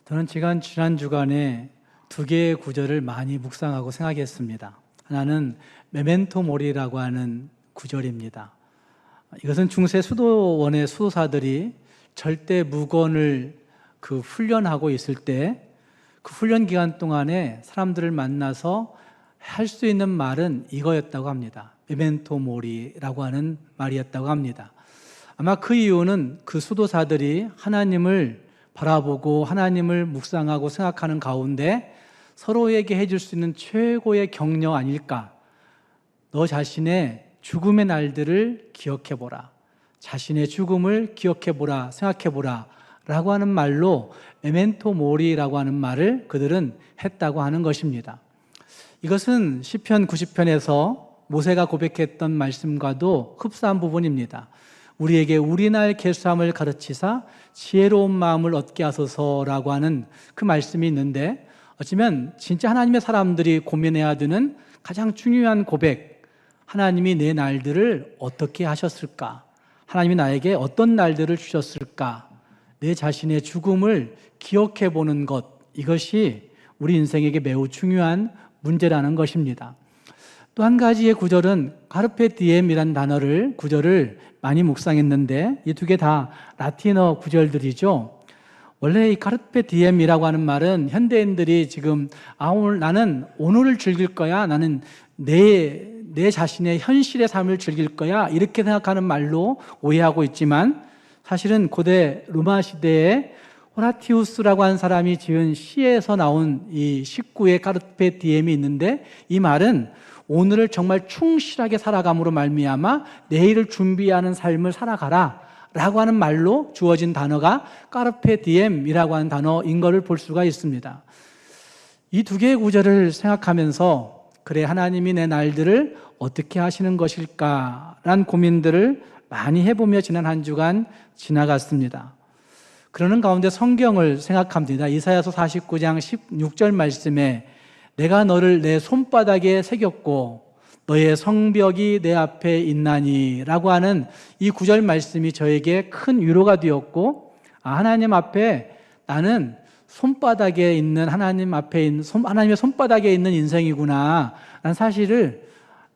저는 지난 주간에 두 개의 구절을 많이 묵상하고 생각했습니다. 하나는 메멘토 모리라고 하는 구절입니다. 이것은 중세 수도원의 수도사들이 절대 무건을 훈련하고 있을 때 그 훈련 기간 동안에 사람들을 만나서 할 수 있는 말은 이거였다고 합니다. 메멘토 모리라고 하는 말이었다고 합니다. 아마 그 이유는 그 수도사들이 하나님을 바라보고 하나님을 묵상하고 생각하는 가운데 서로에게 해줄 수 있는 최고의 격려 아닐까. 너 자신의 죽음의 날들을 기억해보라. 자신의 죽음을 기억해보라, 생각해보라 라고 하는 말로 메멘토 모리라고 하는 말을 그들은 했다고 하는 것입니다. 이것은 시편 90편에서 모세가 고백했던 말씀과도 흡사한 부분입니다. 우리에게 우리날 계수함을 가르치사 지혜로운 마음을 얻게 하소서라고 하는 그 말씀이 있는데, 어쩌면 진짜 하나님의 사람들이 고민해야 되는 가장 중요한 고백, 하나님이 내 날들을 어떻게 하셨을까? 하나님이 나에게 어떤 날들을 주셨을까? 내 자신의 죽음을 기억해 보는 것, 이것이 우리 인생에게 매우 중요한 문제라는 것입니다. 또 한 가지의 구절은 카르페 디엠이라는 구절을 많이 묵상했는데, 이 두 개 다 라틴어 구절들이죠. 원래 이 카르페 디엠이라고 하는 말은 현대인들이 지금 나는 오늘을 즐길 거야, 나는 내 자신의 현실의 삶을 즐길 거야, 이렇게 생각하는 말로 오해하고 있지만, 사실은 고대 로마 시대에 호라티우스라고 하는 사람이 지은 시에서 나온 이 19의 카르페 디엠이 있는데, 이 말은 오늘을 정말 충실하게 살아감으로 말미암아 내일을 준비하는 삶을 살아가라 라고 하는 말로 주어진 단어가 카르페 디엠이라고 하는 단어인 것을 볼 수가 있습니다. 이 두 개의 구절을 생각하면서, 그래, 하나님이 내 날들을 어떻게 하시는 것일까라는 고민들을 많이 해보며 지난 한 주간 지나갔습니다. 그러는 가운데 성경을 생각합니다. 이사야서 49장 16절 말씀에 내가 너를 내 손바닥에 새겼고 너의 성벽이 내 앞에 있나니 라고 하는 이 구절 말씀이 저에게 큰 위로가 되었고, 하나님 앞에 나는 손바닥에 있는 하나님의 손바닥에 있는 인생이구나 라는 사실을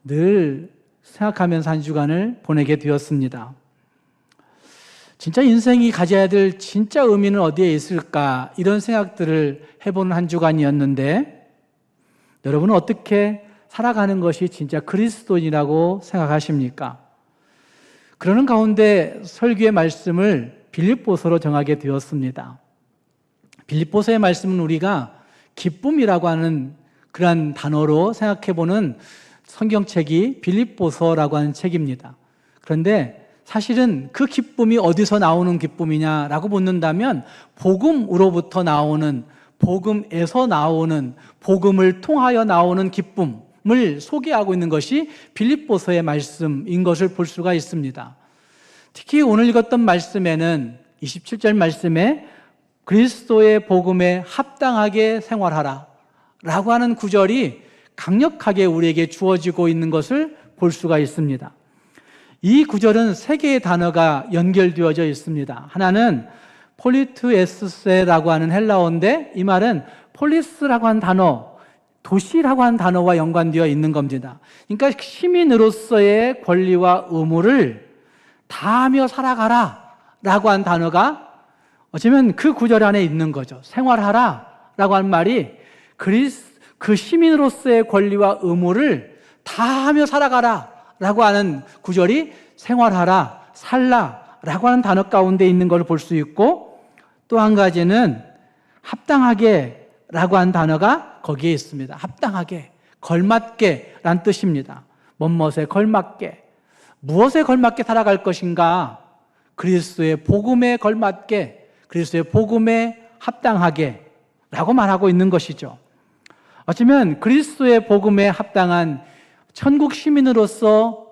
늘 생각하면서 한 주간을 보내게 되었습니다. 진짜 인생이 가져야 될 진짜 의미는 어디에 있을까, 이런 생각들을 해보는 한 주간이었는데, 여러분은 어떻게 살아가는 것이 진짜 그리스도인이라고 생각하십니까? 그러는 가운데 설교의 말씀을 빌립보서로 정하게 되었습니다. 빌립보서의 말씀은 우리가 기쁨이라고 하는 그러한 단어로 생각해보는 성경책이 빌립보서라고 하는 책입니다. 그런데 사실은 그 기쁨이 어디서 나오는 기쁨이냐라고 묻는다면, 복음으로부터 나오는, 복음에서 나오는, 복음을 통하여 나오는 기쁨을 소개하고 있는 것이 빌립보서의 말씀인 것을 볼 수가 있습니다. 특히 오늘 읽었던 말씀에는 27절 말씀에 그리스도의 복음에 합당하게 생활하라 라고 하는 구절이 강력하게 우리에게 주어지고 있는 것을 볼 수가 있습니다. 이 구절은 세 개의 단어가 연결되어져 있습니다. 하나는 폴리투에스세라고 하는 헬라어인데, 이 말은 폴리스라고 하는 단어, 도시라고 하는 단어와 연관되어 있는 겁니다. 그러니까 시민으로서의 권리와 의무를 다하며 살아가라 라고 하는 단어가 어쩌면 그 구절 안에 있는 거죠. 생활하라 라고 하는 말이 그 시민으로서의 권리와 의무를 다하며 살아가라 라고 하는 구절이 생활하라, 살라 라고 하는 단어 가운데 있는 걸 볼 수 있고, 또 한 가지는 합당하게 라고 하는 단어가 거기에 있습니다. 합당하게, 걸맞게 라는 뜻입니다. 멋멋에 걸맞게, 무엇에 걸맞게 살아갈 것인가? 그리스도의 복음에 걸맞게, 그리스도의 복음에 합당하게 라고 말하고 있는 것이죠. 어쩌면 그리스도의 복음에 합당한 천국 시민으로서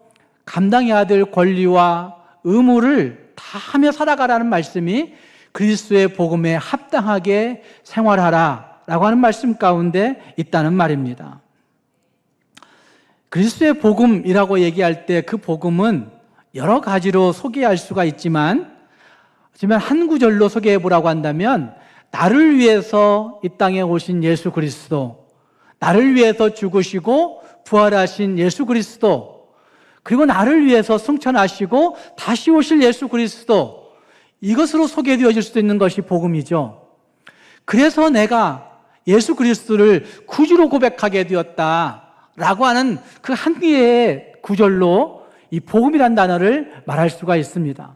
감당해야 될 권리와 의무를 다 하며 살아가라는 말씀이 그리스도의 복음에 합당하게 생활하라 라고 하는 말씀 가운데 있다는 말입니다. 그리스도의 복음이라고 얘기할 때 그 복음은 여러 가지로 소개할 수가 있지만, 하지만 한 구절로 소개해 보라고 한다면 나를 위해서 이 땅에 오신 예수 그리스도, 나를 위해서 죽으시고 부활하신 예수 그리스도, 그리고 나를 위해서 승천하시고 다시 오실 예수 그리스도, 이것으로 소개되어질 수도 있는 것이 복음이죠. 그래서 내가 예수 그리스도를 구주로 고백하게 되었다라고 하는 그 한 개의 구절로 이 복음이란 단어를 말할 수가 있습니다.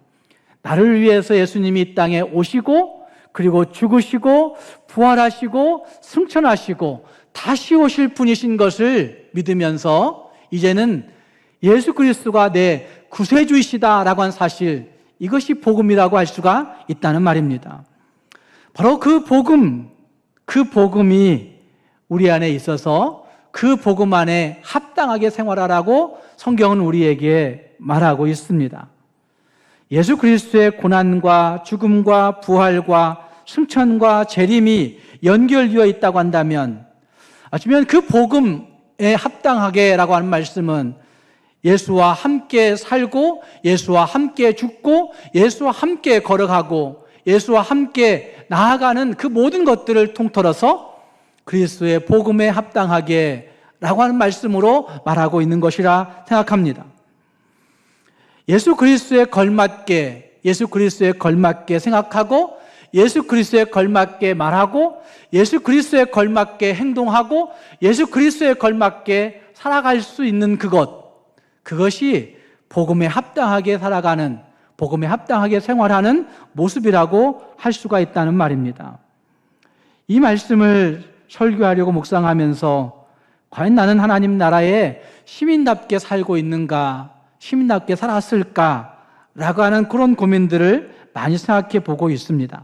나를 위해서 예수님이 이 땅에 오시고 그리고 죽으시고 부활하시고 승천하시고 다시 오실 분이신 것을 믿으면서 이제는 예수 그리스도가 내 구세주이시다라고 한 사실, 이것이 복음이라고 할 수가 있다는 말입니다. 바로 그 복음이 우리 안에 있어서 그 복음 안에 합당하게 생활하라고 성경은 우리에게 말하고 있습니다. 예수 그리스도의 고난과 죽음과 부활과 승천과 재림이 연결되어 있다고 한다면, 어쩌면 그 복음에 합당하게라고 하는 말씀은 예수와 함께 살고 예수와 함께 죽고 예수와 함께 걸어가고 예수와 함께 나아가는 그 모든 것들을 통틀어서 그리스도의 복음에 합당하게 라고 하는 말씀으로 말하고 있는 것이라 생각합니다. 예수 그리스도에 걸맞게, 예수 그리스도에 걸맞게 생각하고 예수 그리스도에 걸맞게 말하고 예수 그리스도에 걸맞게 행동하고 예수 그리스도에 걸맞게 살아갈 수 있는 그것이 복음에 합당하게 살아가는, 복음에 합당하게 생활하는 모습이라고 할 수가 있다는 말입니다. 이 말씀을 설교하려고 묵상하면서 과연 나는 하나님 나라에 시민답게 살고 있는가, 시민답게 살았을까라고 하는 그런 고민들을 많이 생각해 보고 있습니다.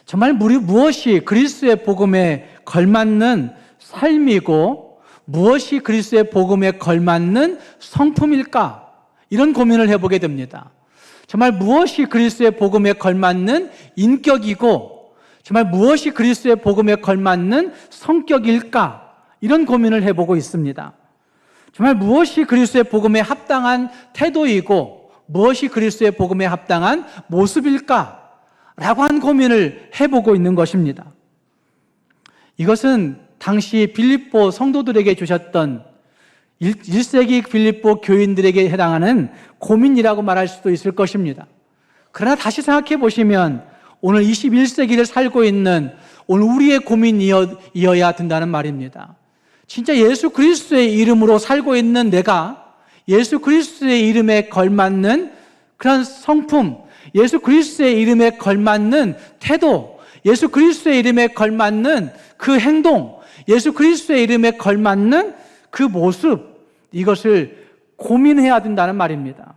정말 무엇이 그리스도의 복음에 걸맞는 삶이고 무엇이 그리스도의 복음에 걸맞는 성품일까? 이런 고민을 해보게 됩니다. 정말 무엇이 그리스도의 복음에 걸맞는 인격이고 정말 무엇이 그리스도의 복음에 걸맞는 성격일까? 이런 고민을 해보고 있습니다. 정말 무엇이 그리스도의 복음에 합당한 태도이고 무엇이 그리스도의 복음에 합당한 모습일까? 라고 한 고민을 해보고 있는 것입니다. 이것은 당시 빌립보 성도들에게 주셨던 1세기 빌립보 교인들에게 해당하는 고민이라고 말할 수도 있을 것입니다. 그러나 다시 생각해 보시면 오늘 21세기를 살고 있는 오늘 우리의 고민이어야 된다는 말입니다. 진짜 예수 그리스도의 이름으로 살고 있는 내가 예수 그리스도의 이름에 걸맞는 그런 성품, 예수 그리스도의 이름에 걸맞는 태도, 예수 그리스도의 이름에 걸맞는 그 행동, 예수 그리스도의 이름에 걸맞는 그 모습, 이것을 고민해야 된다는 말입니다.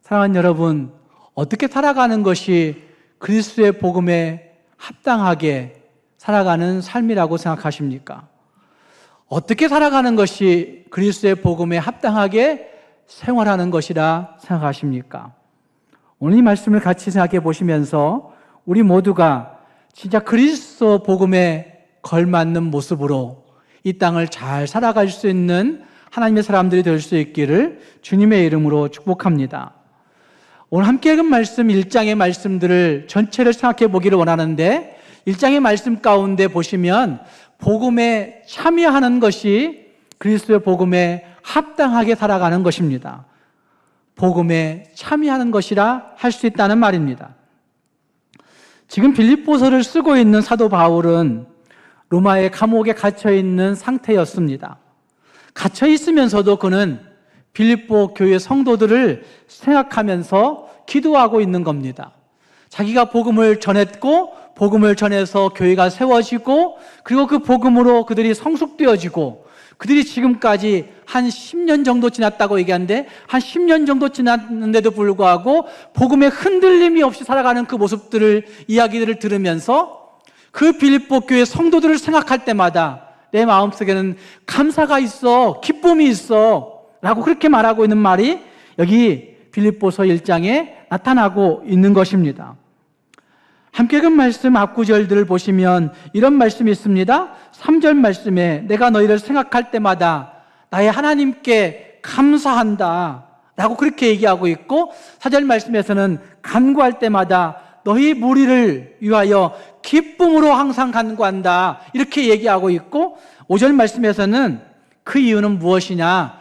사랑하는 여러분, 어떻게 살아가는 것이 그리스도의 복음에 합당하게 살아가는 삶이라고 생각하십니까? 어떻게 살아가는 것이 그리스도의 복음에 합당하게 생활하는 것이라 생각하십니까? 오늘 이 말씀을 같이 생각해 보시면서 우리 모두가 진짜 그리스도 복음에 걸맞는 모습으로 이 땅을 잘 살아갈 수 있는 하나님의 사람들이 될 수 있기를 주님의 이름으로 축복합니다. 오늘 함께 읽은 말씀 1장의 말씀들을 전체를 생각해 보기를 원하는데 1장의 말씀 가운데 보시면 복음에 참여하는 것이 그리스도의 복음에 합당하게 살아가는 것입니다. 복음에 참여하는 것이라 할 수 있다는 말입니다. 지금 빌립보서를 쓰고 있는 사도 바울은 로마의 감옥에 갇혀 있는 상태였습니다. 갇혀 있으면서도 그는 빌립보 교회 성도들을 생각하면서 기도하고 있는 겁니다. 자기가 복음을 전했고 복음을 전해서 교회가 세워지고 그리고 그 복음으로 그들이 성숙되어지고 그들이 지금까지 한 10년 정도 지났다고 얘기하는데 한 10년 정도 지났는데도 불구하고 복음에 흔들림이 없이 살아가는 그 모습들을 이야기들을 들으면서 그 빌립보 교회 성도들을 생각할 때마다 내 마음속에는 감사가 있어, 기쁨이 있어 라고 그렇게 말하고 있는 말이 여기 빌립보서 1장에 나타나고 있는 것입니다. 함께 읽은 말씀 앞구절들을 보시면 이런 말씀이 있습니다. 3절 말씀에 내가 너희를 생각할 때마다 나의 하나님께 감사한다 라고 그렇게 얘기하고 있고 4절 말씀에서는 간구할 때마다 너희 무리를 위하여 기쁨으로 항상 간구한다. 이렇게 얘기하고 있고 5절 말씀에서는 그 이유는 무엇이냐?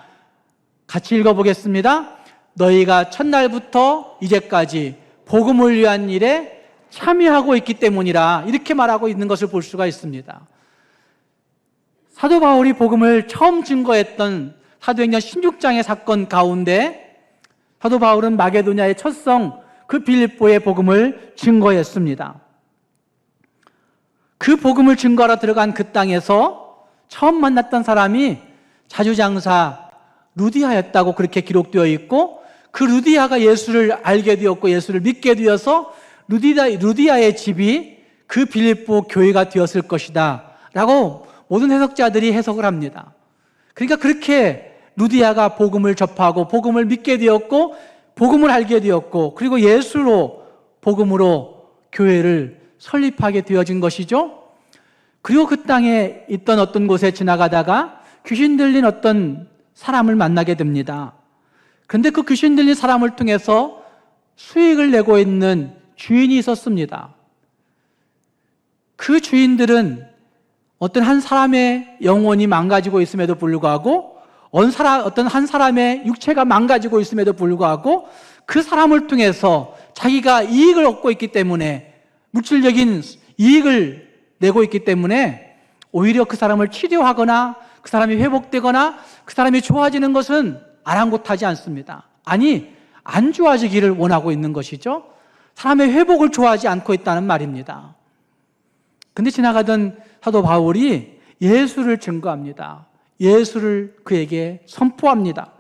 같이 읽어보겠습니다. 너희가 첫날부터 이제까지 복음을 위한 일에 참여하고 있기 때문이라. 이렇게 말하고 있는 것을 볼 수가 있습니다. 사도 바울이 복음을 처음 증거했던 사도행전 16장의 사건 가운데 사도 바울은 마게도냐의 첫 성 그 빌립보의 복음을 증거했습니다. 그 복음을 증거하러 들어간 그 땅에서 처음 만났던 사람이 자주장사 루디아였다고 그렇게 기록되어 있고, 그 루디아가 예수를 알게 되었고 예수를 믿게 되어서 루디아의 집이 그 빌립보 교회가 되었을 것이다 라고 모든 해석자들이 해석을 합니다. 그러니까 그렇게 루디아가 복음을 접하고 복음을 믿게 되었고 복음을 알게 되었고, 그리고 예수로 복음으로 교회를 설립하게 되어진 것이죠. 그리고 그 땅에 있던 어떤 곳에 지나가다가 귀신 들린 어떤 사람을 만나게 됩니다. 그런데 그 귀신 들린 사람을 통해서 수익을 내고 있는 주인이 있었습니다. 그 주인들은 어떤 한 사람의 영혼이 망가지고 있음에도 불구하고, 어떤 한 사람의 육체가 망가지고 있음에도 불구하고 그 사람을 통해서 자기가 이익을 얻고 있기 때문에, 물질적인 이익을 내고 있기 때문에 오히려 그 사람을 치료하거나 그 사람이 회복되거나 그 사람이 좋아지는 것은 아랑곳하지 않습니다. 아니, 안 좋아지기를 원하고 있는 것이죠. 사람의 회복을 좋아하지 않고 있다는 말입니다. 근데 지나가던 사도 바울이 예수를 증거합니다. 예수를 그에게 선포합니다.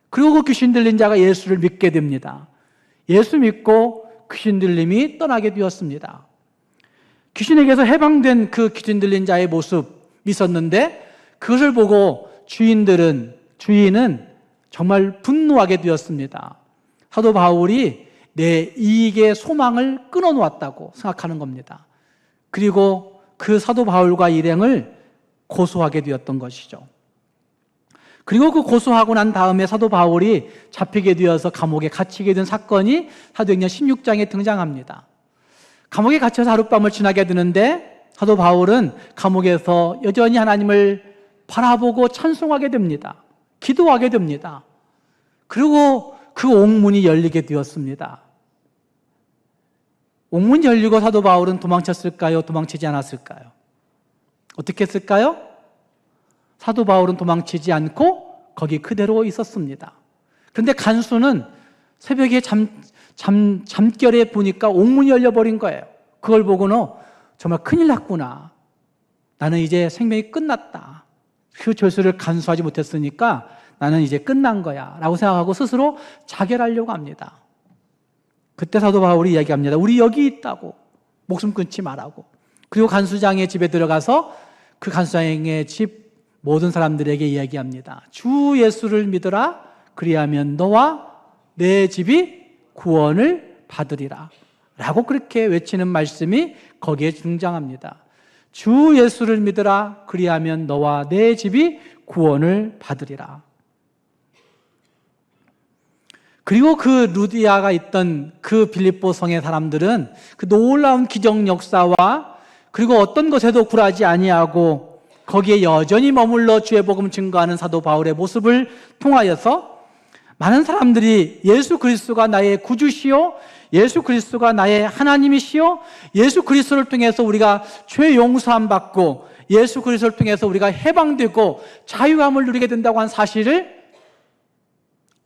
그리고 그 귀신 들린 자가 예수를 믿게 됩니다. 예수 믿고 귀신 들림이 떠나게 되었습니다. 귀신에게서 해방된 그 귀신 들린 자의 모습이 있었는데, 그것을 보고 주인은 정말 분노하게 되었습니다. 사도 바울이 내 이익의 소망을 끊어놓았다고 생각하는 겁니다. 그리고 그 사도 바울과 일행을 고소하게 되었던 것이죠. 그리고 그 고소하고 난 다음에 사도 바울이 잡히게 되어서 감옥에 갇히게 된 사건이 사도행전 16장에 등장합니다. 감옥에 갇혀서 하룻밤을 지나게 되는데 사도 바울은 감옥에서 여전히 하나님을 바라보고 찬송하게 됩니다. 기도하게 됩니다. 그리고 그 옥문이 열리게 되었습니다. 옥문이 열리고 사도 바울은 도망쳤을까요? 도망치지 않았을까요? 어떻게 했을까요? 사도 바울은 도망치지 않고 거기 그대로 있었습니다. 그런데 간수는 새벽에 잠결에 보니까 옥문이 열려버린 거예요. 그걸 보고는 정말 큰일 났구나. 나는 이제 생명이 끝났다. 그 죄수를 간수하지 못했으니까 나는 이제 끝난 거야 라고 생각하고 스스로 자결하려고 합니다. 그때 사도 바울이 이야기합니다. 우리 여기 있다고. 목숨 끊지 말라고. 그리고 간수장의 집에 들어가서 그 간수장의 집 모든 사람들에게 이야기합니다. 주 예수를 믿으라. 그리하면 너와 내 집이 구원을 받으리라 라고 그렇게 외치는 말씀이 거기에 등장합니다. 주 예수를 믿으라. 그리하면 너와 내 집이 구원을 받으리라. 그리고 그 루디아가 있던 그 빌립보 성의 사람들은 그 놀라운 기적 역사와 그리고 어떤 것에도 굴하지 아니하고 거기에 여전히 머물러 주의 복음 증거하는 사도 바울의 모습을 통하여서 많은 사람들이 예수 그리스도가 나의 구주시요, 예수 그리스도가 나의 하나님이시요, 예수 그리스도를 통해서 우리가 죄 용서함 받고 예수 그리스도를 통해서 우리가 해방되고 자유함을 누리게 된다고 한 사실을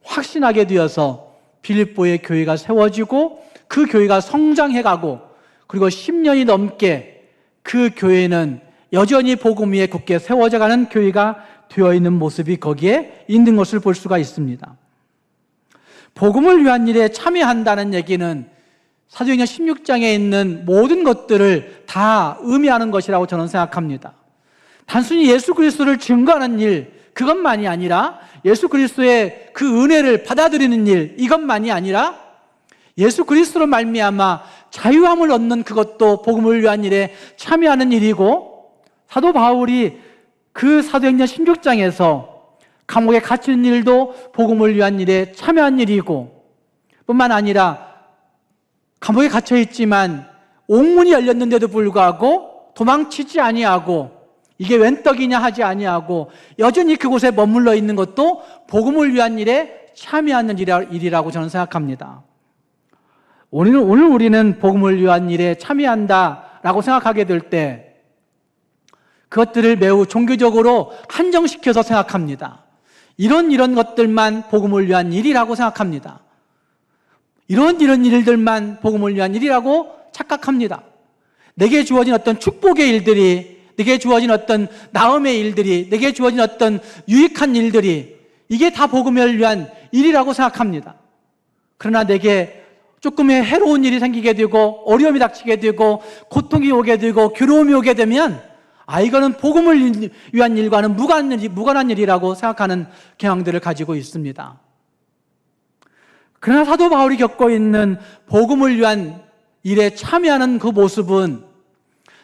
확신하게 되어서 빌립보의 교회가 세워지고 그 교회가 성장해가고, 그리고 10년이 넘게 그 교회는 여전히 복음 위에 굳게 세워져가는 교회가 되어 있는 모습이 거기에 있는 것을 볼 수가 있습니다. 복음을 위한 일에 참여한다는 얘기는 사도행전 16장에 있는 모든 것들을 다 의미하는 것이라고 저는 생각합니다. 단순히 예수 그리스도를 증거하는 일, 그것만이 아니라 예수 그리스도의 그 은혜를 받아들이는 일, 이것만이 아니라 예수 그리스도로 말미암아 자유함을 얻는 그것도 복음을 위한 일에 참여하는 일이고, 사도 바울이 그 사도행전 16장에서 감옥에 갇힌 일도 복음을 위한 일에 참여한 일이고, 뿐만 아니라 감옥에 갇혀 있지만 옥문이 열렸는데도 불구하고 도망치지 아니하고 이게 웬 떡이냐 하지 아니하고 여전히 그곳에 머물러 있는 것도 복음을 위한 일에 참여하는 일이라고 저는 생각합니다. 오늘 우리는 복음을 위한 일에 참여한다라고 생각하게 될 때 그것들을 매우 종교적으로 한정시켜서 생각합니다. 이런 것들만 복음을 위한 일이라고 생각합니다. 이런 일들만 복음을 위한 일이라고 착각합니다. 내게 주어진 어떤 축복의 일들이, 내게 주어진 어떤 나음의 일들이, 내게 주어진 어떤 유익한 일들이 이게 다 복음을 위한 일이라고 생각합니다. 그러나 내게 조금의 해로운 일이 생기게 되고 어려움이 닥치게 되고 고통이 오게 되고 괴로움이 오게 되면 이거는 복음을 위한 일과는 무관한 일이라고 생각하는 경향들을 가지고 있습니다. 그러나 사도 바울이 겪고 있는 복음을 위한 일에 참여하는 그 모습은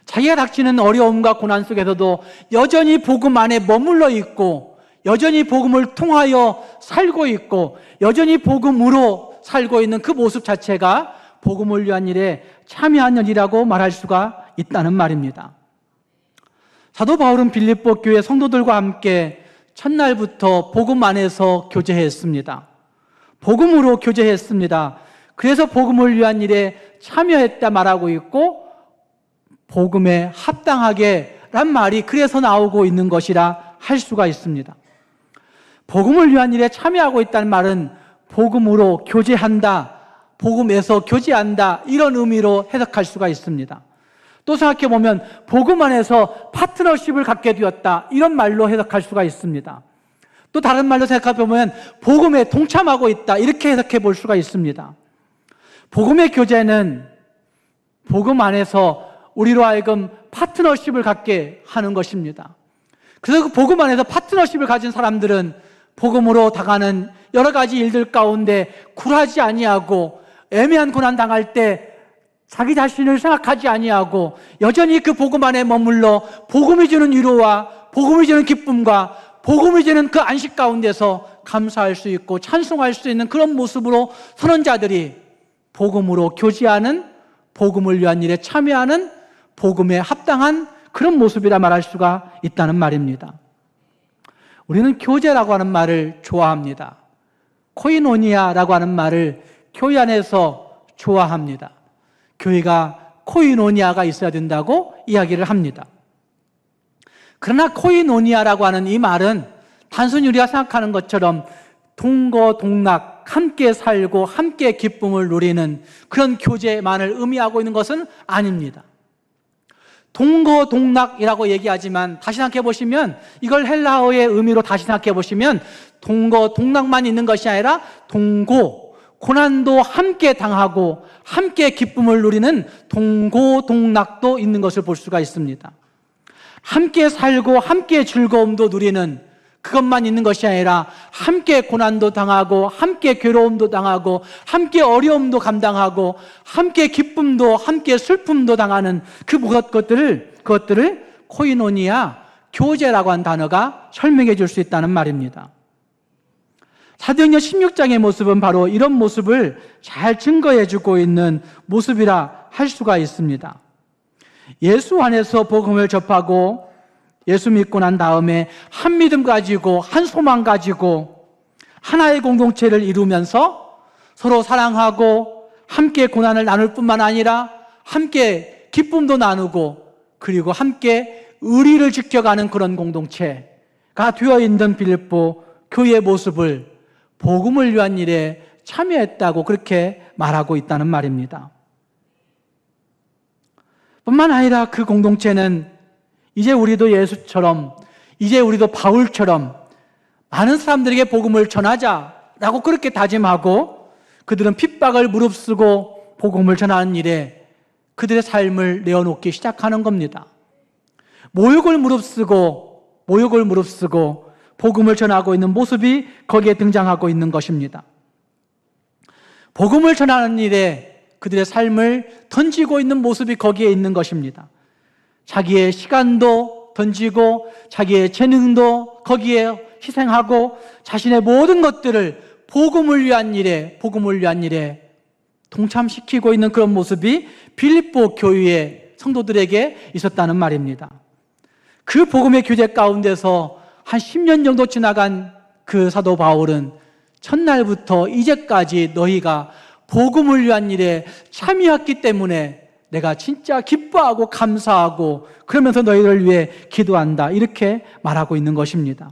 자기가 닥치는 어려움과 고난 속에서도 여전히 복음 안에 머물러 있고 여전히 복음을 통하여 살고 있고 여전히 복음으로 살고 있는 그 모습 자체가 복음을 위한 일에 참여하는 일이라고 말할 수가 있다는 말입니다. 사도 바울은 빌립보 교회 성도들과 함께 첫날부터 복음 안에서 교제했습니다. 복음으로 교제했습니다. 그래서 복음을 위한 일에 참여했다 말하고 있고 복음에 합당하게 란 말이 그래서 나오고 있는 것이라 할 수가 있습니다. 복음을 위한 일에 참여하고 있다는 말은 복음으로 교제한다, 복음에서 교제한다 이런 의미로 해석할 수가 있습니다. 또 생각해 보면 복음 안에서 파트너십을 갖게 되었다 이런 말로 해석할 수가 있습니다. 또 다른 말로 생각해 보면 복음에 동참하고 있다 이렇게 해석해 볼 수가 있습니다. 복음의 교제는 복음 안에서 우리로 하여금 파트너십을 갖게 하는 것입니다. 그래서 그 복음 안에서 파트너십을 가진 사람들은 복음으로 당하는 여러 가지 일들 가운데 굴하지 아니하고 애매한 고난 당할 때 자기 자신을 생각하지 아니하고 여전히 그 복음 안에 머물러 복음이 주는 위로와 복음이 주는 기쁨과 복음이 주는 그 안식 가운데서 감사할 수 있고 찬송할 수 있는 그런 모습으로 선언자들이 복음으로 교제하는, 복음을 위한 일에 참여하는, 복음에 합당한 그런 모습이라 말할 수가 있다는 말입니다. 우리는 교제라고 하는 말을 좋아합니다. 코이노니아라고 하는 말을 교회 안에서 좋아합니다. 교회가 코이노니아가 있어야 된다고 이야기를 합니다. 그러나 코이노니아라고 하는 이 말은 단순히 우리가 생각하는 것처럼 동거동락, 함께 살고 함께 기쁨을 누리는 그런 교제만을 의미하고 있는 것은 아닙니다. 동거동락이라고 얘기하지만 다시 생각해 보시면 이걸 헬라어의 의미로 다시 생각해 보시면 동거동락만 있는 것이 아니라 고난도 함께 당하고 함께 기쁨을 누리는 동고동락도 있는 것을 볼 수가 있습니다. 함께 살고 함께 즐거움도 누리는 그것만 있는 것이 아니라 함께 고난도 당하고 함께 괴로움도 당하고 함께 어려움도 감당하고 함께 기쁨도 함께 슬픔도 당하는 그것들을 코이노니아, 교제라고 한 단어가 설명해 줄 수 있다는 말입니다. 사도행전 16장의 모습은 바로 이런 모습을 잘 증거해 주고 있는 모습이라 할 수가 있습니다. 예수 안에서 복음을 접하고 예수 믿고 난 다음에 한 믿음 가지고 한 소망 가지고 하나의 공동체를 이루면서 서로 사랑하고 함께 고난을 나눌 뿐만 아니라 함께 기쁨도 나누고 그리고 함께 의리를 지켜가는 그런 공동체가 되어 있는 빌립보 교회의 모습을 복음을 위한 일에 참여했다고 그렇게 말하고 있다는 말입니다. 뿐만 아니라 그 공동체는 이제 우리도 예수처럼, 이제 우리도 바울처럼 많은 사람들에게 복음을 전하자라고 그렇게 다짐하고 그들은 핍박을 무릅쓰고 복음을 전하는 일에 그들의 삶을 내어놓기 시작하는 겁니다. 모욕을 무릅쓰고 복음을 전하고 있는 모습이 거기에 등장하고 있는 것입니다. 복음을 전하는 일에 그들의 삶을 던지고 있는 모습이 거기에 있는 것입니다. 자기의 시간도 던지고 자기의 재능도 거기에 희생하고 자신의 모든 것들을 복음을 위한 일에 동참시키고 있는 그런 모습이 빌립보 교회의 성도들에게 있었다는 말입니다. 그 복음의 교제 가운데서 한 10년 정도 지나간 그 사도 바울은 첫날부터 이제까지 너희가 복음을 위한 일에 참여했기 때문에 내가 진짜 기뻐하고 감사하고 그러면서 너희를 위해 기도한다, 이렇게 말하고 있는 것입니다.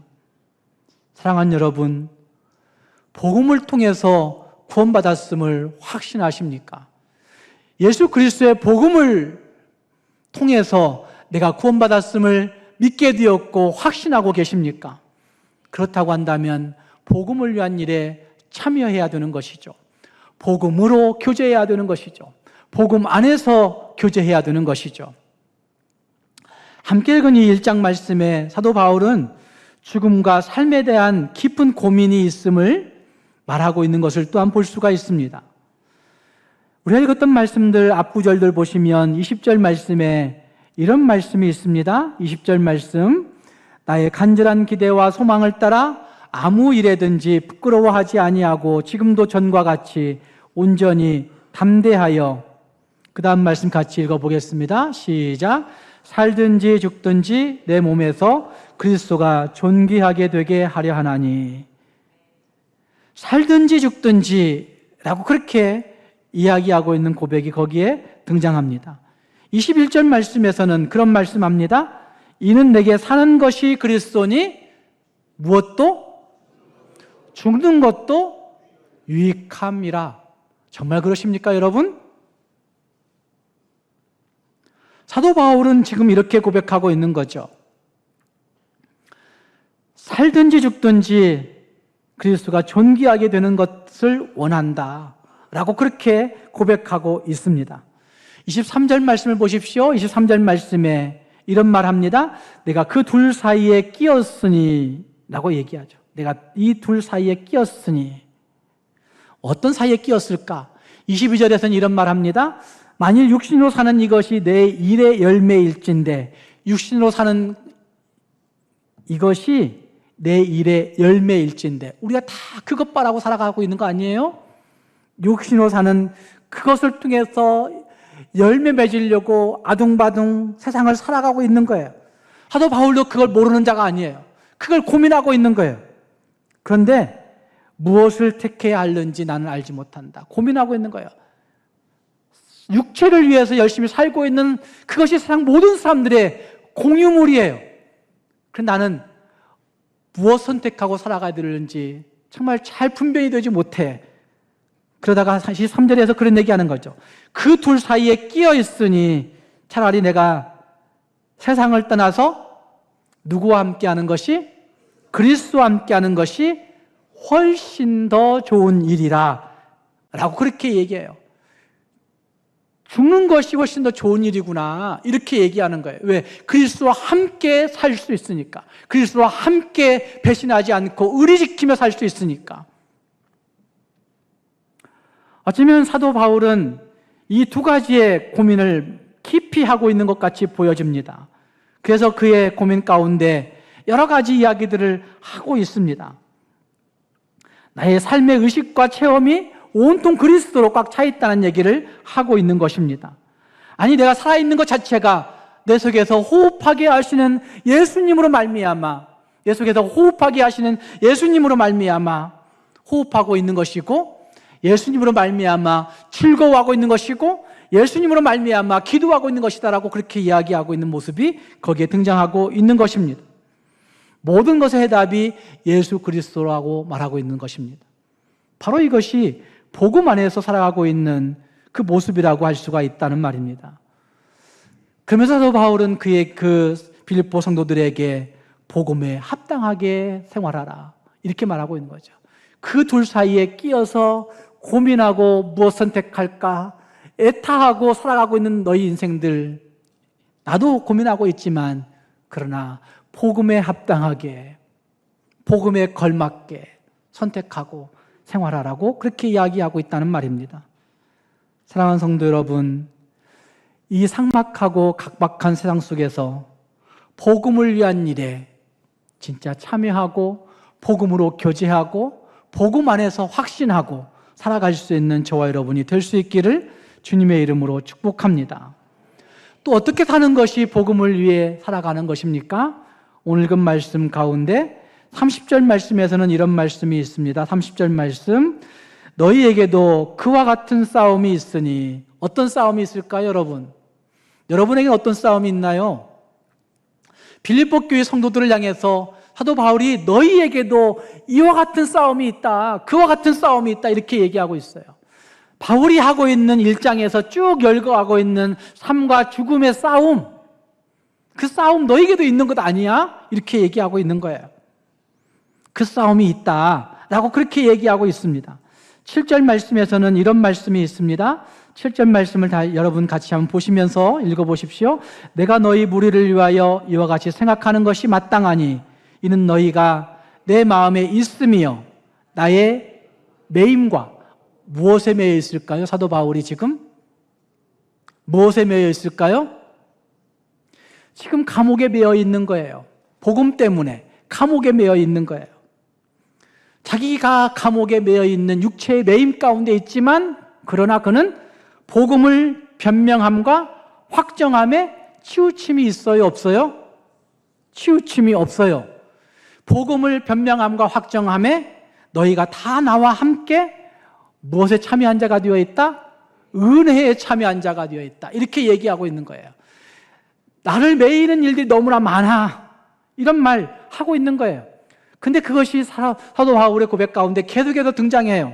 사랑하는 여러분, 복음을 통해서 구원받았음을 확신하십니까? 예수 그리스도의 복음을 통해서 내가 구원받았음을 믿게 되었고 확신하고 계십니까? 그렇다고 한다면 복음을 위한 일에 참여해야 되는 것이죠. 복음으로 교제해야 되는 것이죠. 복음 안에서 교제해야 되는 것이죠. 함께 읽은 이 1장 말씀에 사도 바울은 죽음과 삶에 대한 깊은 고민이 있음을 말하고 있는 것을 또한 볼 수가 있습니다. 우리가 읽었던 말씀들 앞구절들 보시면 20절 말씀에 이런 말씀이 있습니다. 20절 말씀, 나의 간절한 기대와 소망을 따라 아무 일에든지 부끄러워하지 아니하고 지금도 전과 같이 온전히 담대하여, 그 다음 말씀 같이 읽어보겠습니다. 시작. 살든지 죽든지 내 몸에서 그리스도가 존귀하게 되게 하려 하나니. 살든지 죽든지 라고 그렇게 이야기하고 있는 고백이 거기에 등장합니다. 21절 말씀에서는 그런 말씀합니다. 이는 내게 사는 것이 그리스도니 무엇도 죽는 것도 유익함이라. 정말 그러십니까, 여러분? 사도 바울은 지금 이렇게 고백하고 있는 거죠. 살든지 죽든지 그리스도가 존귀하게 되는 것을 원한다 라고 그렇게 고백하고 있습니다. 23절 말씀을 보십시오. 23절 말씀에 이런 말 합니다. 내가 그 둘 사이에 끼었으니 라고 얘기하죠. 내가 이 둘 사이에 끼었으니. 어떤 사이에 끼었을까? 22절에서는 이런 말 합니다. 만일 육신으로 사는 이것이 내 일의 열매일진데, 육신으로 사는 이것이 내 일의 열매일진데, 우리가 다 그것 바라고 살아가고 있는 거 아니에요? 육신으로 사는 그것을 통해서 열매 맺으려고 아둥바둥 세상을 살아가고 있는 거예요. 사도 바울도 그걸 모르는 자가 아니에요. 그걸 고민하고 있는 거예요. 그런데 무엇을 택해야 할는지 나는 알지 못한다. 고민하고 있는 거예요. 육체를 위해서 열심히 살고 있는 그것이 세상 모든 사람들의 공유물이에요. 그런데 나는 무엇 선택하고 살아가야 되는지 정말 잘 분별이 되지 못해. 그러다가 23절에서 그런 얘기하는 거죠. 그 둘 사이에 끼어 있으니 차라리 내가 세상을 떠나서 누구와 함께하는 것이, 그리스도와 함께하는 것이 훨씬 더 좋은 일이라 라고 그렇게 얘기해요. 죽는 것이 훨씬 더 좋은 일이구나 이렇게 얘기하는 거예요. 왜? 그리스도와 함께 살 수 있으니까. 그리스도와 함께 배신하지 않고 의리 지키며 살 수 있으니까. 어쩌면 사도 바울은 이 두 가지의 고민을 깊이 하고 있는 것 같이 보여집니다. 그래서 그의 고민 가운데 여러 가지 이야기들을 하고 있습니다. 나의 삶의 의식과 체험이 온통 그리스도로 꽉 차 있다는 얘기를 하고 있는 것입니다. 아니, 내가 살아있는 것 자체가 내 속에서 호흡하게 하시는 예수님으로 말미암아, 내 속에서 호흡하게 하시는 예수님으로 말미암아 호흡하고 있는 것이고, 예수님으로 말미암아 즐거워하고 있는 것이고, 예수님으로 말미암아 기도하고 있는 것이다라고 그렇게 이야기하고 있는 모습이 거기에 등장하고 있는 것입니다. 모든 것의 해답이 예수 그리스도라고 말하고 있는 것입니다. 바로 이것이 복음 안에서 살아가고 있는 그 모습이라고 할 수가 있다는 말입니다. 그러면서 바울은 그의 그 빌립보 성도들에게 복음에 합당하게 생활하라 이렇게 말하고 있는 거죠. 그 둘 사이에 끼어서 고민하고 무엇 선택할까 애타하고 살아가고 있는 너희 인생들, 나도 고민하고 있지만 그러나 복음에 합당하게, 복음에 걸맞게 선택하고 생활하라고 그렇게 이야기하고 있다는 말입니다. 사랑하는 성도 여러분, 이 삭막하고 각박한 세상 속에서 복음을 위한 일에 진짜 참여하고 복음으로 교제하고 복음 안에서 확신하고 살아갈 수 있는 저와 여러분이 될 수 있기를 주님의 이름으로 축복합니다. 또 어떻게 사는 것이 복음을 위해 살아가는 것입니까? 오늘 읽은 말씀 가운데 30절 말씀에서는 이런 말씀이 있습니다. 30절 말씀, 너희에게도 그와 같은 싸움이 있으니. 어떤 싸움이 있을까요, 여러분? 여러분에게 어떤 싸움이 있나요? 빌립보 교회 성도들을 향해서 사도 바울이 너희에게도 이와 같은 싸움이 있다, 그와 같은 싸움이 있다, 이렇게 얘기하고 있어요. 바울이 하고 있는 일장에서 쭉 열거하고 있는 삶과 죽음의 싸움, 그 싸움 너희에게도 있는 것 아니야? 이렇게 얘기하고 있는 거예요. 그 싸움이 있다라고 그렇게 얘기하고 있습니다. 7절 말씀에서는 이런 말씀이 있습니다. 7절 말씀을 다 여러분 같이 한번 보시면서 읽어보십시오. 내가 너희 무리를 위하여 이와 같이 생각하는 것이 마땅하니 이는 너희가 내 마음에 있으며 나의 매임과. 무엇에 매여 있을까요? 사도 바울이 지금 무엇에 매여 있을까요? 지금 감옥에 매여 있는 거예요. 복음 때문에 감옥에 매여 있는 거예요. 자기가 감옥에 매여 있는 육체의 매임 가운데 있지만, 그러나 그는 복음을 변명함과 확정함에 치우침이 있어요, 없어요? 치우침이 없어요. 복음을 변명함과 확정함에 너희가 다 나와 함께 무엇에 참여한 자가 되어 있다? 은혜에 참여한 자가 되어 있다. 이렇게 얘기하고 있는 거예요. 나를 매이는 일들이 너무나 많아, 이런 말 하고 있는 거예요. 근데 그것이 사도 바울의 고백 가운데 계속해서 등장해요.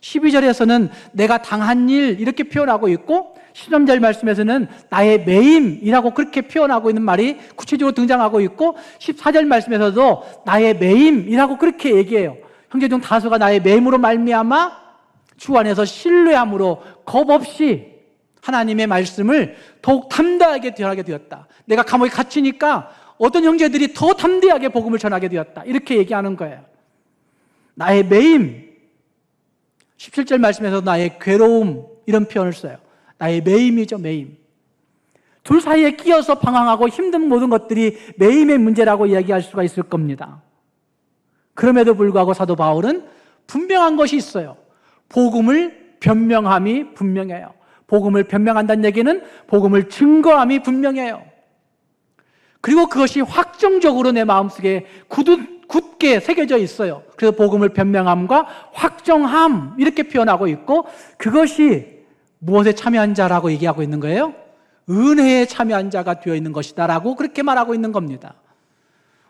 12절에서는 내가 당한 일, 이렇게 표현하고 있고, 13절 말씀에서는 나의 매임이라고 그렇게 표현하고 있는 말이 구체적으로 등장하고 있고, 14절 말씀에서도 나의 매임이라고 그렇게 얘기해요. 형제 중 다수가 나의 매임으로 말미암아 주 안에서 신뢰함으로 겁 없이 하나님의 말씀을 더욱 담대하게 전하게 되었다. 내가 감옥에 갇히니까 어떤 형제들이 더 담대하게 복음을 전하게 되었다, 이렇게 얘기하는 거예요. 나의 매임, 17절 말씀에서 나의 괴로움, 이런 표현을 써요. 나의 매임이죠, 매임. 둘 사이에 끼어서 방황하고 힘든 모든 것들이 매임의 문제라고 이야기할 수가 있을 겁니다. 그럼에도 불구하고 사도 바울은 분명한 것이 있어요. 복음을 변명함이 분명해요. 복음을 변명한다는 얘기는 복음을 증거함이 분명해요. 그리고 그것이 확정적으로 내 마음속에 굳게 새겨져 있어요. 그래서 복음을 변명함과 확정함, 이렇게 표현하고 있고, 그것이 무엇에 참여한 자라고 얘기하고 있는 거예요? 은혜에 참여한 자가 되어 있는 것이다 라고 그렇게 말하고 있는 겁니다.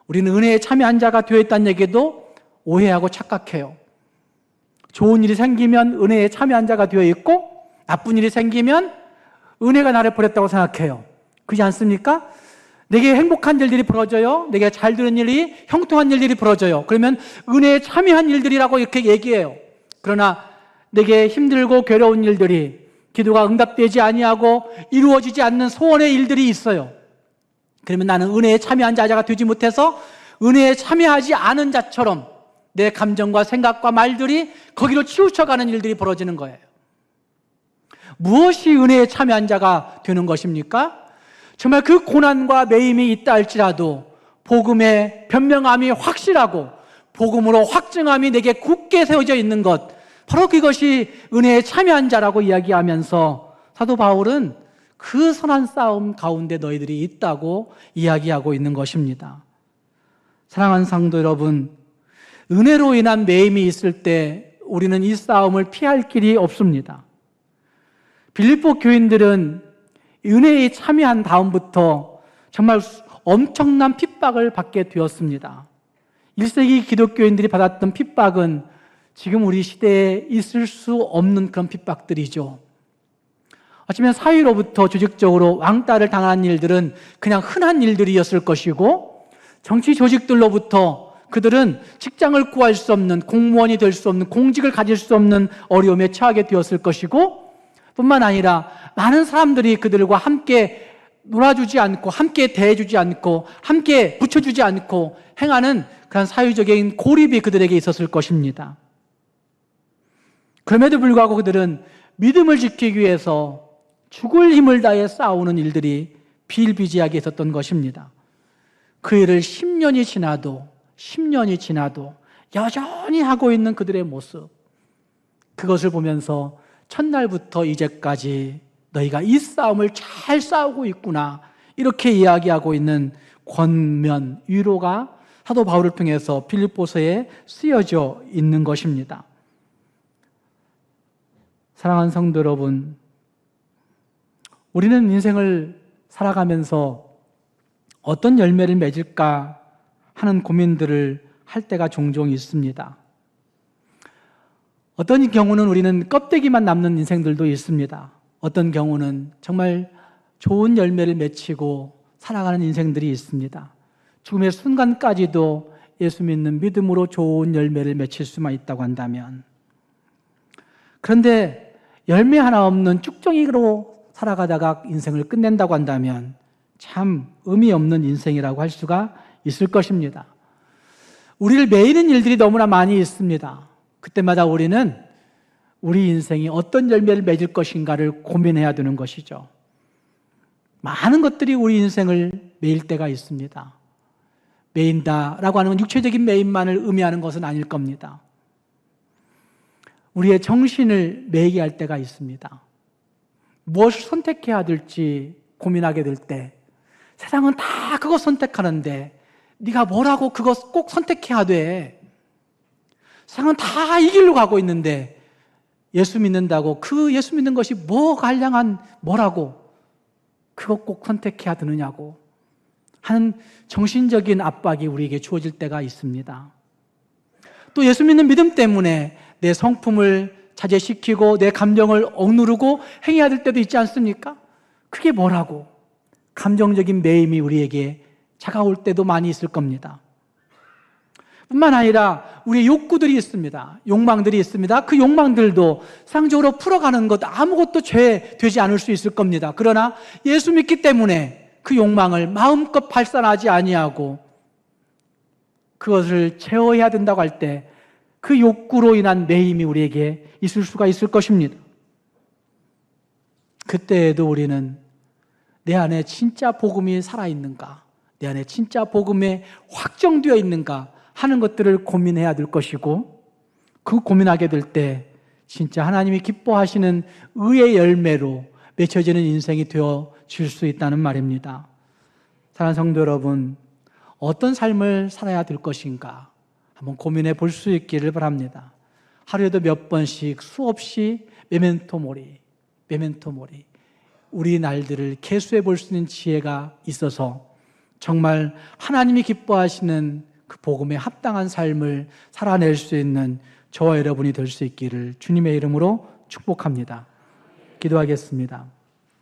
우리는 은혜에 참여한 자가 되어 있다는 얘기도 오해하고 착각해요. 좋은 일이 생기면 은혜에 참여한 자가 되어 있고, 나쁜 일이 생기면 은혜가 나를 버렸다고 생각해요. 그렇지 않습니까? 내게 행복한 일들이 벌어져요. 내게 잘 되는 일이, 형통한 일들이 벌어져요. 그러면 은혜에 참여한 일들이라고 이렇게 얘기해요. 그러나 내게 힘들고 괴로운 일들이, 기도가 응답되지 아니하고 이루어지지 않는 소원의 일들이 있어요. 그러면 나는 은혜에 참여한 자가 되지 못해서 은혜에 참여하지 않은 자처럼 내 감정과 생각과 말들이 거기로 치우쳐가는 일들이 벌어지는 거예요. 무엇이 은혜에 참여한 자가 되는 것입니까? 정말 그 고난과 매임이 있다 할지라도 복음의 변명함이 확실하고 복음으로 확증함이 내게 굳게 세워져 있는 것, 바로 그것이 은혜에 참여한 자라고 이야기하면서 사도 바울은 그 선한 싸움 가운데 너희들이 있다고 이야기하고 있는 것입니다. 사랑하는 성도 여러분, 은혜로 인한 매임이 있을 때 우리는 이 싸움을 피할 길이 없습니다. 빌립보 교인들은 은혜에 참여한 다음부터 정말 엄청난 핍박을 받게 되었습니다. 1세기 기독교인들이 받았던 핍박은 지금 우리 시대에 있을 수 없는 그런 핍박들이죠. 어쩌면 사회로부터 조직적으로 왕따를 당한 일들은 그냥 흔한 일들이었을 것이고, 정치 조직들로부터 그들은 직장을 구할 수 없는, 공무원이 될 수 없는, 공직을 가질 수 없는 어려움에 처하게 되었을 것이고, 뿐만 아니라 많은 사람들이 그들과 함께 놀아주지 않고, 함께 대해주지 않고, 함께 붙여주지 않고 행하는 그런 사회적인 고립이 그들에게 있었을 것입니다. 그럼에도 불구하고 그들은 믿음을 지키기 위해서 죽을 힘을 다해 싸우는 일들이 비일비재하게 있었던 것입니다. 그 일을 10년이 지나도 여전히 하고 있는 그들의 모습, 그것을 보면서 첫날부터 이제까지 너희가 이 싸움을 잘 싸우고 있구나, 이렇게 이야기하고 있는 권면, 위로가 사도 바울을 통해서 빌립보서에 쓰여져 있는 것입니다. 사랑하는 성도 여러분, 우리는 인생을 살아가면서 어떤 열매를 맺을까 하는 고민들을 할 때가 종종 있습니다. 어떤 경우는 우리는 껍데기만 남는 인생들도 있습니다. 어떤 경우는 정말 좋은 열매를 맺히고 살아가는 인생들이 있습니다. 죽음의 순간까지도 예수 믿는 믿음으로 좋은 열매를 맺힐 수만 있다고 한다면, 그런데 열매 하나 없는 쭉정이로 살아가다가 인생을 끝낸다고 한다면 참 의미 없는 인생이라고 할 수가 있을 것입니다. 우리를 매이는 일들이 너무나 많이 있습니다. 그때마다 우리는 우리 인생이 어떤 열매를 맺을 것인가를 고민해야 되는 것이죠. 많은 것들이 우리 인생을 매일 때가 있습니다. 매인다라고 하는 건 육체적인 매임만을 의미하는 것은 아닐 겁니다. 우리의 정신을 매이게 할 때가 있습니다. 무엇을 선택해야 될지 고민하게 될 때, 세상은 다 그거 선택하는데 네가 뭐라고 그것 꼭 선택해야 돼. 세상은 다 이 길로 가고 있는데 예수 믿는다고 그 예수 믿는 것이 한량한 뭐라고 그거 꼭 선택해야 되느냐고 하는 정신적인 압박이 우리에게 주어질 때가 있습니다. 또 예수 믿는 믿음 때문에 내 성품을 자제시키고 내 감정을 억누르고 행해야 될 때도 있지 않습니까? 그게 뭐라고 감정적인 매임이 우리에게 다가올 때도 많이 있을 겁니다. 뿐만 아니라 우리의 욕구들이 있습니다. 욕망들이 있습니다. 그 욕망들도 상적으로 풀어가는 것 아무것도 죄 되지 않을 수 있을 겁니다. 그러나 예수 믿기 때문에 그 욕망을 마음껏 발산하지 아니하고 그것을 제어해야 된다고 할 때 그 욕구로 인한 매임이 우리에게 있을 수가 있을 것입니다. 그때에도 우리는 내 안에 진짜 복음이 살아있는가, 내 안에 진짜 복음에 확정되어 있는가 하는 것들을 고민해야 될 것이고, 그 고민하게 될 때 진짜 하나님이 기뻐하시는 의의 열매로 맺혀지는 인생이 되어질 수 있다는 말입니다. 사랑하는 성도 여러분, 어떤 삶을 살아야 될 것인가 한번 고민해 볼 수 있기를 바랍니다. 하루에도 몇 번씩 수없이 메멘토 모리, 우리 날들을 계수해 볼 수 있는 지혜가 있어서 정말 하나님이 기뻐하시는 그 복음에 합당한 삶을 살아낼 수 있는 저와 여러분이 될 수 있기를 주님의 이름으로 축복합니다. 기도하겠습니다.